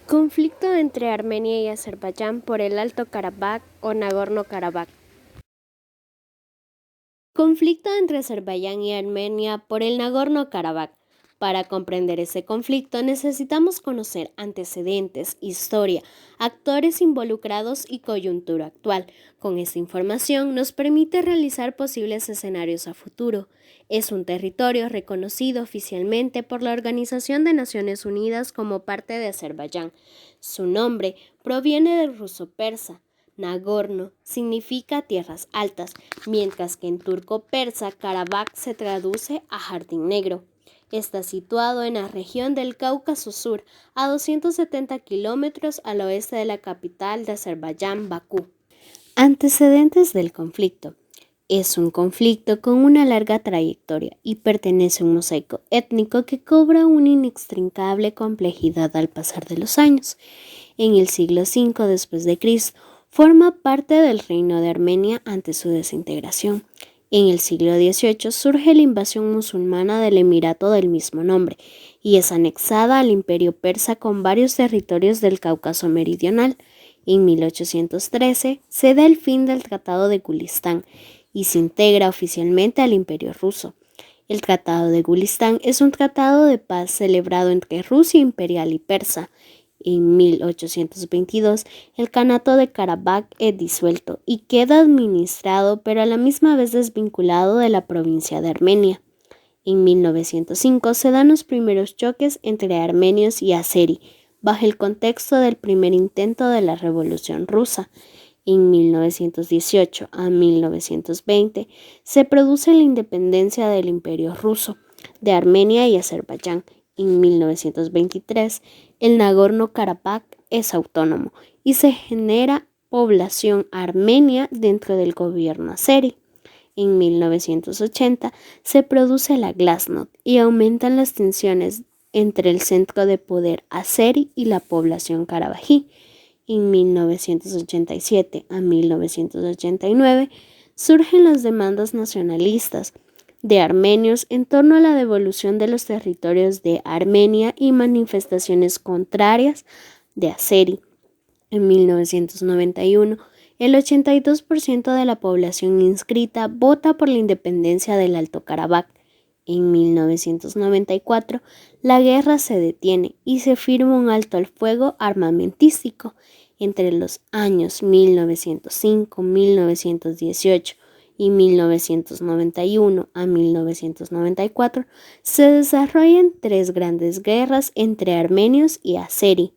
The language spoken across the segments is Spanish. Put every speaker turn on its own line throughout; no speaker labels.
Conflicto entre Armenia y Azerbaiyán por el Alto Karabaj o Nagorno-Karabaj. Conflicto entre Azerbaiyán y Armenia por el Nagorno-Karabaj. Para comprender ese conflicto necesitamos conocer antecedentes, historia, actores involucrados y coyuntura actual. Con esta información nos permite realizar posibles escenarios a futuro. Es un territorio reconocido oficialmente por la Organización de Naciones Unidas como parte de Azerbaiyán. Su nombre proviene del ruso persa. Nagorno significa tierras altas, mientras que en turco-persa Karabaj se traduce a jardín negro. Está situado en la región del Cáucaso Sur, a 270 kilómetros al oeste de la capital de Azerbaiyán, Bakú. Antecedentes del conflicto. Es un conflicto con una larga trayectoria y pertenece a un mosaico étnico que cobra una inextricable complejidad al pasar de los años. En el siglo V después de Cristo, forma parte del reino de Armenia antes su desintegración. En el siglo XVIII surge la invasión musulmana del emirato del mismo nombre y es anexada al imperio persa con varios territorios del Cáucaso meridional. En 1813 se da el fin del Tratado de Gulistán y se integra oficialmente al imperio ruso. El Tratado de Gulistán es un tratado de paz celebrado entre Rusia imperial y persa. En 1822, el Kanato de Karabaj es disuelto y queda administrado, pero a la misma vez desvinculado de la provincia de Armenia. En 1905 se dan los primeros choques entre armenios y azeri, bajo el contexto del primer intento de la Revolución Rusa. En 1918 a 1920 se produce la independencia del Imperio Ruso, de Armenia y Azerbaiyán. En 1923, el Nagorno-Karabaj es autónomo y se genera población armenia dentro del gobierno azeri. En 1980 se produce la Glasnost y aumentan las tensiones entre el centro de poder azeri y la población karabají. En 1987 a 1989 surgen las demandas nacionalistas de armenios en torno a la devolución de los territorios de Armenia y manifestaciones contrarias de azeri. En 1991, el 82% de la población inscrita vota por la independencia del Alto Karabaj. En 1994, la guerra se detiene y se firma un alto al fuego armamentístico. Entre los años 1905, 1918 y 1991 a 1994 se desarrollan tres grandes guerras entre armenios y azeri.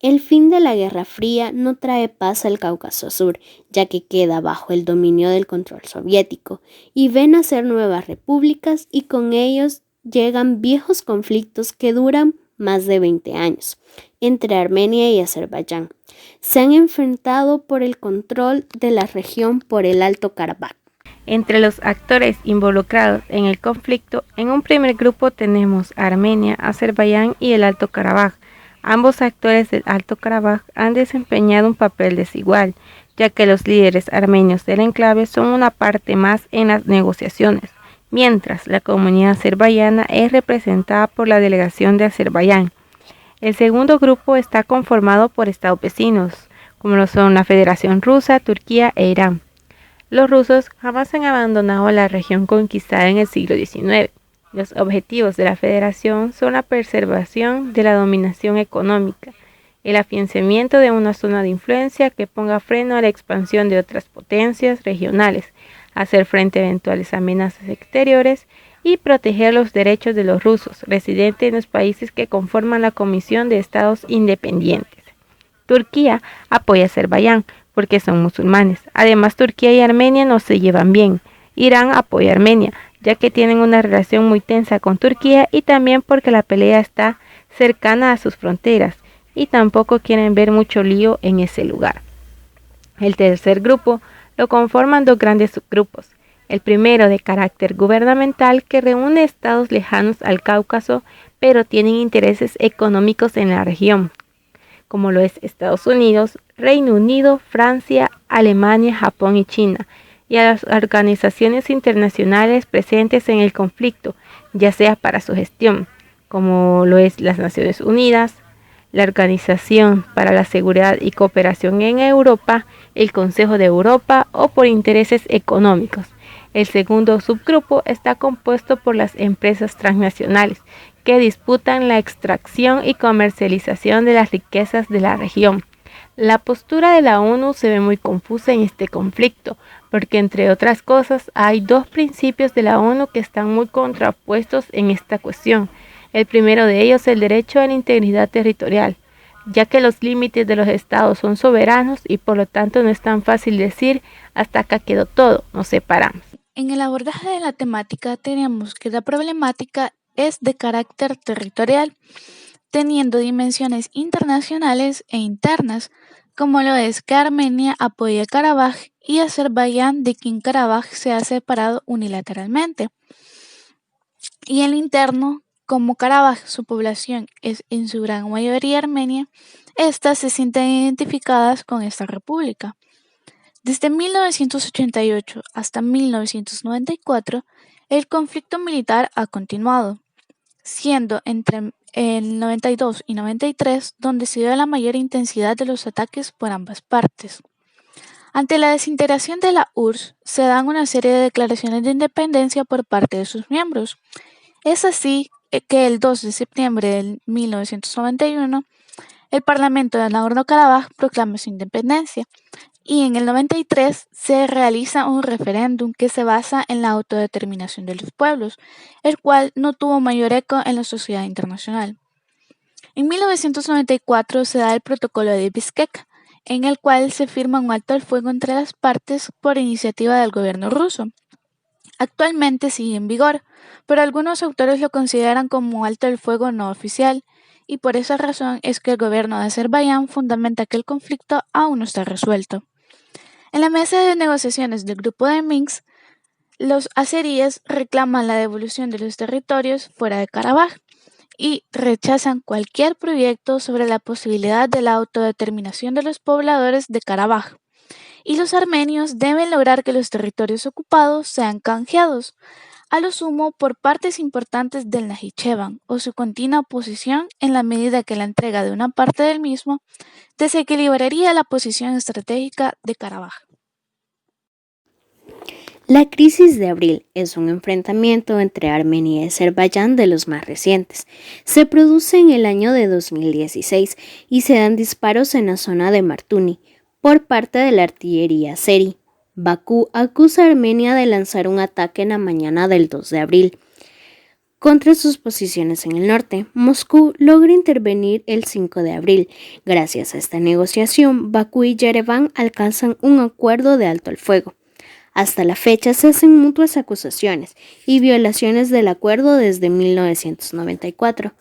El fin de la Guerra Fría no trae paz al Cáucaso Sur, ya que queda bajo el dominio del control soviético, y ven nacer nuevas repúblicas y con ellos llegan viejos conflictos que duran más de 20 años entre Armenia y Azerbaiyán. Se han enfrentado por el control de la región por el Alto Karabaj.
Entre los actores involucrados en el conflicto, en un primer grupo tenemos a Armenia, Azerbaiyán y el Alto Karabaj. Ambos actores del Alto Karabaj han desempeñado un papel desigual, ya que los líderes armenios del enclave son una parte más en las negociaciones, mientras la comunidad azerbaiyana es representada por la delegación de Azerbaiyán. El segundo grupo está conformado por estados vecinos, como lo son la Federación Rusa, Turquía e Irán. Los rusos jamás han abandonado la región conquistada en el siglo XIX. Los objetivos de la federación son la preservación de la dominación económica, el afianzamiento de una zona de influencia que ponga freno a la expansión de otras potencias regionales, hacer frente a eventuales amenazas exteriores y proteger los derechos de los rusos residentes en los países que conforman la Comisión de Estados Independientes. Turquía apoya a Azerbaiyán porque son musulmanes. Además, Turquía y Armenia no se llevan bien. Irán apoya a Armenia, ya que tienen una relación muy tensa con Turquía y también porque la pelea está cercana a sus fronteras y tampoco quieren ver mucho lío en ese lugar. El tercer grupo lo conforman dos grandes subgrupos. El primero de carácter gubernamental que reúne estados lejanos al Cáucaso, pero tienen intereses económicos en la región, como lo es Estados Unidos, Reino Unido, Francia, Alemania, Japón y China, y a las organizaciones internacionales presentes en el conflicto, ya sea para su gestión, como lo es las Naciones Unidas, la Organización para la Seguridad y Cooperación en Europa, el Consejo de Europa o por intereses económicos. El segundo subgrupo está compuesto por las empresas transnacionales que disputan la extracción y comercialización de las riquezas de la región. La postura de la ONU se ve muy confusa en este conflicto, porque entre otras cosas hay dos principios de la ONU que están muy contrapuestos en esta cuestión. El primero de ellos es el derecho a la integridad territorial, ya que los límites de los estados son soberanos y por lo tanto no es tan fácil decir hasta acá quedó todo, nos separamos.
En el abordaje de la temática tenemos que la problemática es de carácter territorial, teniendo dimensiones internacionales e internas, como lo es que Armenia apoya a Karabaj y Azerbaiyán, de quien Karabaj se ha separado unilateralmente. Y en lo interno, como Karabaj, su población es en su gran mayoría armenia, estas se sienten identificadas con esta república. Desde 1988 hasta 1994, el conflicto militar ha continuado, siendo entre el 92 y 93 donde se dio la mayor intensidad de los ataques por ambas partes. Ante la desintegración de la URSS, se dan una serie de declaraciones de independencia por parte de sus miembros. Es así que el 2 de septiembre de 1991, el Parlamento de Nagorno-Karabaj proclama su independencia y en el 93 se realiza un referéndum que se basa en la autodeterminación de los pueblos, el cual no tuvo mayor eco en la sociedad internacional. En 1994 se da el Protocolo de Bishkek, en el cual se firma un alto al fuego entre las partes por iniciativa del gobierno ruso. Actualmente sigue en vigor, pero algunos autores lo consideran como alto al fuego no oficial, y por esa razón es que el gobierno de Azerbaiyán fundamenta que el conflicto aún no está resuelto. En la mesa de negociaciones del grupo de Minsk, los azeríes reclaman la devolución de los territorios fuera de Karabaj y rechazan cualquier proyecto sobre la posibilidad de la autodeterminación de los pobladores de Karabaj. Y los armenios deben lograr que los territorios ocupados sean canjeados, a lo sumo por partes importantes del Najicheván o su continua oposición, en la medida que la entrega de una parte del mismo desequilibraría la posición estratégica de Karabaj.
La crisis de abril es un enfrentamiento entre Armenia y Azerbaiyán de los más recientes. Se produce en el año de 2016 y se dan disparos en la zona de Martuni por parte de la artillería azerí. Bakú acusa a Armenia de lanzar un ataque en la mañana del 2 de abril contra sus posiciones en el norte. Moscú logra intervenir el 5 de abril. Gracias a esta negociación, Bakú y Yerevan alcanzan un acuerdo de alto al fuego. Hasta la fecha se hacen mutuas acusaciones y violaciones del acuerdo desde 1994.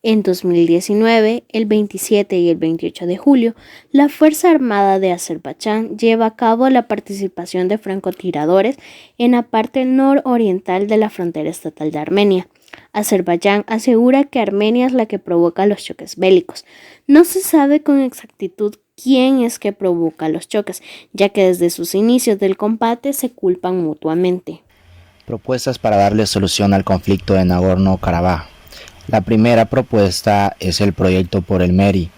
En 2019, el 27 y el 28 de julio, la Fuerza Armada de Azerbaiyán lleva a cabo la participación de francotiradores en la parte nororiental de la frontera estatal de Armenia. Azerbaiyán asegura que Armenia es la que provoca los choques bélicos. No se sabe con exactitud quién es que provoca los choques, ya que desde sus inicios del combate se culpan mutuamente.
Propuestas para darle solución al conflicto de Nagorno-Karabaj. La primera propuesta es el proyecto por el MERI.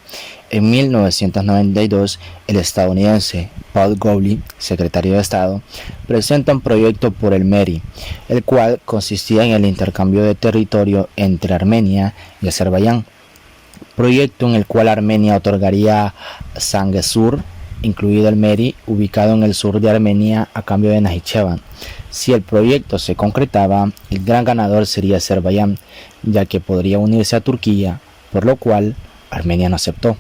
En 1992, el estadounidense Paul Gowley, secretario de Estado, presenta un proyecto por el MERI, el cual consistía en el intercambio de territorio entre Armenia y Azerbaiyán. Proyecto en el cual Armenia otorgaría Zangezur, incluido el MERI, ubicado en el sur de Armenia, a cambio de Najicheván. Si el proyecto se concretaba, el gran ganador sería Azerbaiyán, ya que podría unirse a Turquía, por lo cual Armenia no aceptó.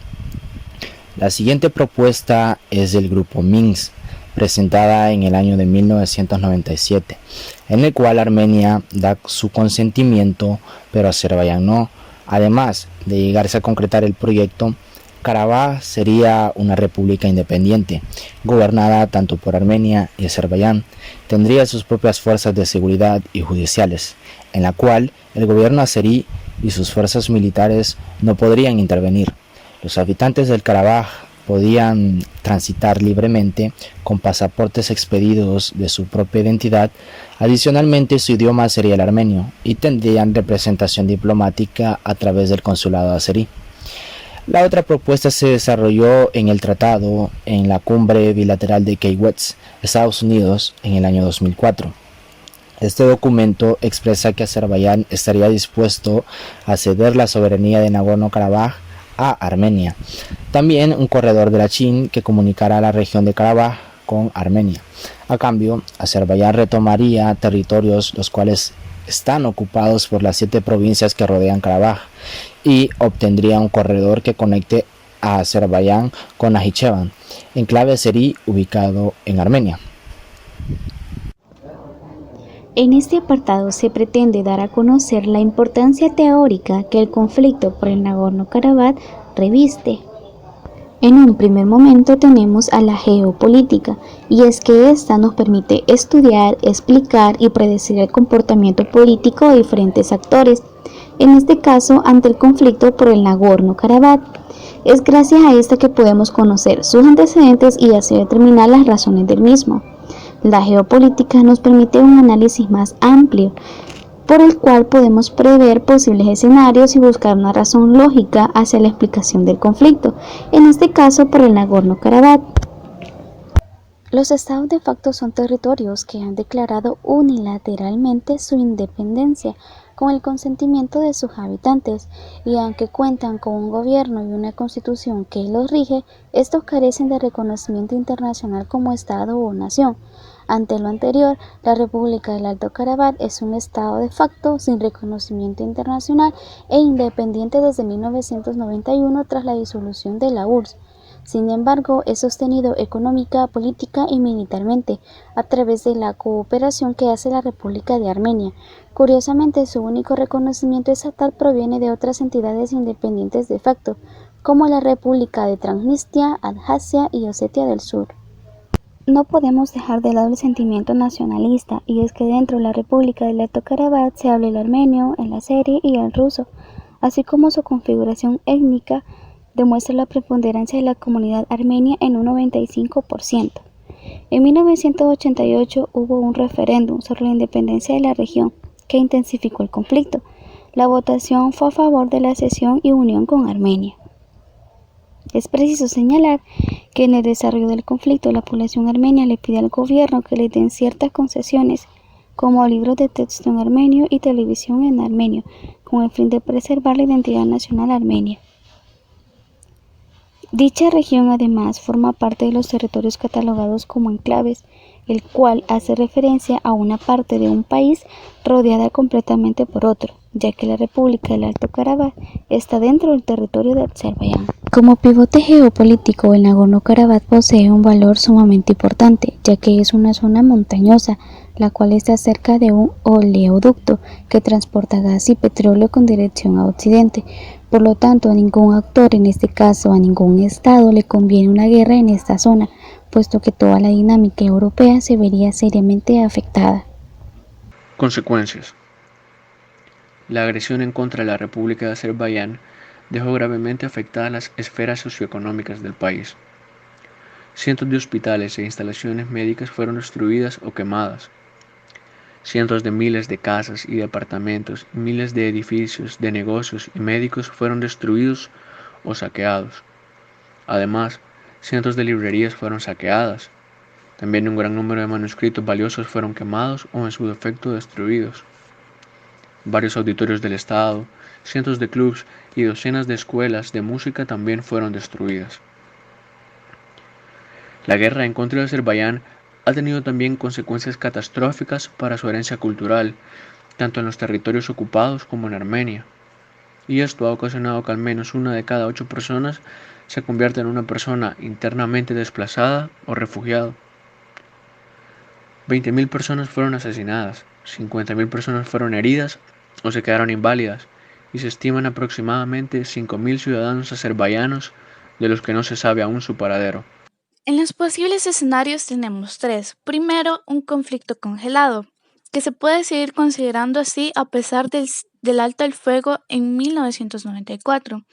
La siguiente propuesta es del grupo Minsk, presentada en el año de 1997, en el cual Armenia da su consentimiento, pero Azerbaiyán no. Además de llegarse a concretar el proyecto, Karabaj sería una república independiente, gobernada tanto por Armenia y Azerbaiyán. Tendría sus propias fuerzas de seguridad y judiciales, en la cual el gobierno azerí y sus fuerzas militares no podrían intervenir. Los habitantes del Karabaj podían transitar libremente con pasaportes expedidos de su propia identidad. Adicionalmente, su idioma sería el armenio y tendrían representación diplomática a través del consulado azerí. La otra propuesta se desarrolló en el tratado en la cumbre bilateral de Key West, Estados Unidos, en el año 2004. Este documento expresa que Azerbaiyán estaría dispuesto a ceder la soberanía de Nagorno-Karabaj a Armenia. También un corredor de la Chin que comunicará la región de Karabaj con Armenia. A cambio, Azerbaiyán retomaría territorios los cuales están ocupados por las 7 provincias que rodean Karabaj y obtendría un corredor que conecte a Azerbaiyán con Najicheván, enclave azerí ubicado en Armenia.
En este apartado se pretende dar a conocer la importancia teórica que el conflicto por el Nagorno-Karabaj reviste. En un primer momento tenemos a la geopolítica, y es que esta nos permite estudiar, explicar y predecir el comportamiento político de diferentes actores, en este caso ante el conflicto por el Nagorno-Karabaj. Es gracias a esta que podemos conocer sus antecedentes y así determinar las razones del mismo. La geopolítica nos permite un análisis más amplio, por el cual podemos prever posibles escenarios y buscar una razón lógica hacia la explicación del conflicto, en este caso por el Nagorno-Karabaj. Los estados de facto son territorios que han declarado unilateralmente su independencia con el consentimiento de sus habitantes, y aunque cuentan con un gobierno y una constitución que los rige, estos carecen de reconocimiento internacional como estado o nación. Ante lo anterior, la República del Alto Karabaj es un estado de facto sin reconocimiento internacional e independiente desde 1991 tras la disolución de la URSS. Sin embargo, es sostenido económica, política y militarmente a través de la cooperación que hace la República de Armenia. Curiosamente, su único reconocimiento estatal proviene de otras entidades independientes de facto, como la República de Transnistria, Abjasia y Osetia del Sur. No podemos dejar de lado el sentimiento nacionalista, y es que dentro de la República del Alto Karabaj se habla el armenio, el azerí y el ruso, así como su configuración étnica demuestra la preponderancia de la comunidad armenia en un 95%. En 1988 hubo un referéndum sobre la independencia de la región que intensificó el conflicto. La votación fue a favor de la cesión y unión con Armenia. Es preciso señalar que en el desarrollo del conflicto la población armenia le pide al gobierno que le den ciertas concesiones, como libros de texto en armenio y televisión en armenio, con el fin de preservar la identidad nacional armenia. Dicha región además forma parte de los territorios catalogados como enclaves, el cual hace referencia a una parte de un país rodeada completamente por otro, ya que la República del Alto Karabaj está dentro del territorio de Azerbaiyán. Como pivote geopolítico, el Nagorno-Karabaj posee un valor sumamente importante, ya que es una zona montañosa, la cual está cerca de un oleoducto que transporta gas y petróleo con dirección a Occidente. Por lo tanto, a ningún actor, en este caso a ningún estado, le conviene una guerra en esta zona, puesto que toda la dinámica europea se vería seriamente afectada.
Consecuencias. La agresión en contra de la República de Azerbaiyán dejó gravemente afectadas las esferas socioeconómicas del país. Cientos de hospitales e instalaciones médicas fueron destruidas o quemadas. Cientos de miles de casas y departamentos, miles de edificios, de negocios y médicos fueron destruidos o saqueados. Además, cientos de librerías fueron saqueadas. También un gran número de manuscritos valiosos fueron quemados o en su defecto destruidos. Varios auditorios del Estado, cientos de clubes y docenas de escuelas de música también fueron destruidas. La guerra en contra de Azerbaiyán ha tenido también consecuencias catastróficas para su herencia cultural, tanto en los territorios ocupados como en Armenia. Y esto ha ocasionado que al menos 1 de cada 8 personas se convierta en una persona internamente desplazada o refugiado. 20.000 personas fueron asesinadas, 50.000 personas fueron heridas o se quedaron inválidas, y se estiman aproximadamente 5.000 ciudadanos azerbaiyanos de los que no se sabe aún su paradero.
En los posibles escenarios tenemos 3. Primero, un conflicto congelado, que se puede seguir considerando así a pesar del alto el fuego en 1994,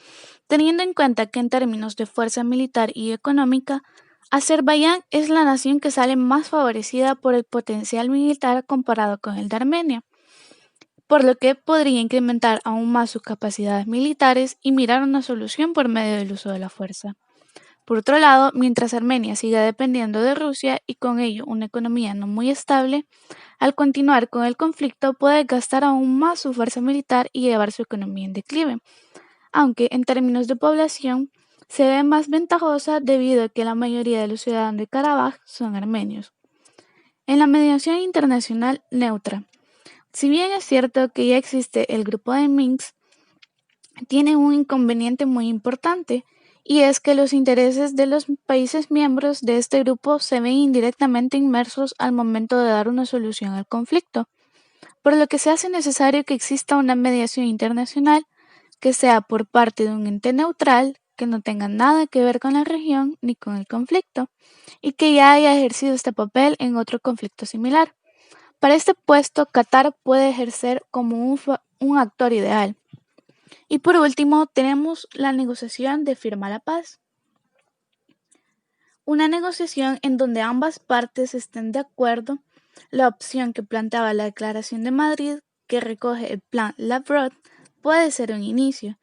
teniendo en cuenta que en términos de fuerza militar y económica, Azerbaiyán es la nación que sale más favorecida por el potencial militar comparado con el de Armenia. por lo que podría incrementar aún más sus capacidades militares y mirar una solución por medio del uso de la fuerza. Por otro lado, mientras Armenia siga dependiendo de Rusia y con ello una economía no muy estable, al continuar con el conflicto puede gastar aún más su fuerza militar y llevar su economía en declive, aunque en términos de población se ve más ventajosa debido a que la mayoría de los ciudadanos de Karabaj son armenios. En la mediación internacional neutra, si bien es cierto que ya existe el grupo de Minsk, tiene un inconveniente muy importante, y es que los intereses de los países miembros de este grupo se ven indirectamente inmersos al momento de dar una solución al conflicto, por lo que se hace necesario que exista una mediación internacional que sea por parte de un ente neutral, que no tenga nada que ver con la región ni con el conflicto, y que ya haya ejercido este papel en otro conflicto similar. Para este puesto, Qatar puede ejercer como un actor ideal. Y por último, tenemos la negociación de firma la paz. Una negociación en donde ambas partes estén de acuerdo, la opción que planteaba la Declaración de Madrid, que recoge el plan Lavrov, puede ser un inicio,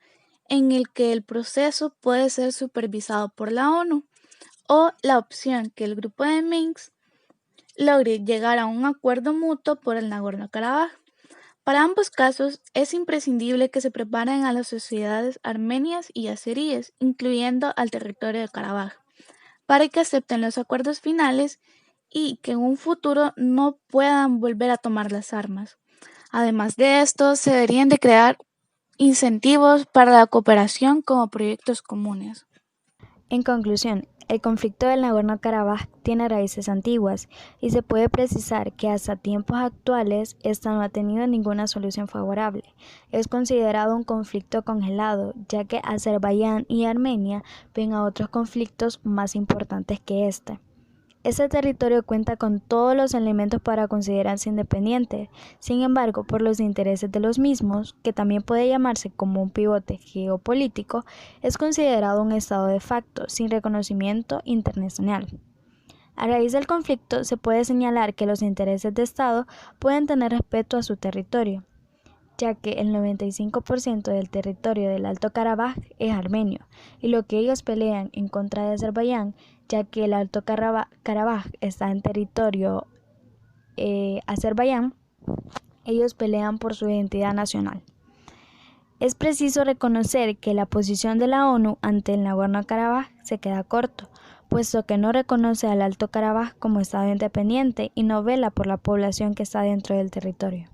en el que el proceso puede ser supervisado por la ONU, o la opción que el grupo de Minsk logre llegar a un acuerdo mutuo por el Nagorno-Karabaj. Para ambos casos, es imprescindible que se preparen a las sociedades armenias y azeríes, incluyendo al territorio de Karabaj, para que acepten los acuerdos finales y que en un futuro no puedan volver a tomar las armas. Además de esto, se deberían de crear incentivos para la cooperación como proyectos comunes.
En conclusión, el conflicto del Nagorno-Karabaj tiene raíces antiguas y se puede precisar que hasta tiempos actuales esta no ha tenido ninguna solución favorable. Es considerado un conflicto congelado, ya que Azerbaiyán y Armenia ven a otros conflictos más importantes que este. Este territorio cuenta con todos los elementos para considerarse independiente. Sin embargo, por los intereses de los mismos, que también puede llamarse como un pivote geopolítico, es considerado un estado de facto, sin reconocimiento internacional. A raíz del conflicto, se puede señalar que los intereses de Estado pueden tener respeto a su territorio, ya que el 95% del territorio del Alto Karabaj es armenio, y lo que ellos pelean en contra de Azerbaiyán, ya que el Alto Karabaj está en territorio Azerbaiyán, ellos pelean por su identidad nacional. Es preciso reconocer que la posición de la ONU ante el Nagorno-Karabaj se queda corto, puesto que no reconoce al Alto Karabaj como Estado independiente y no vela por la población que está dentro del territorio.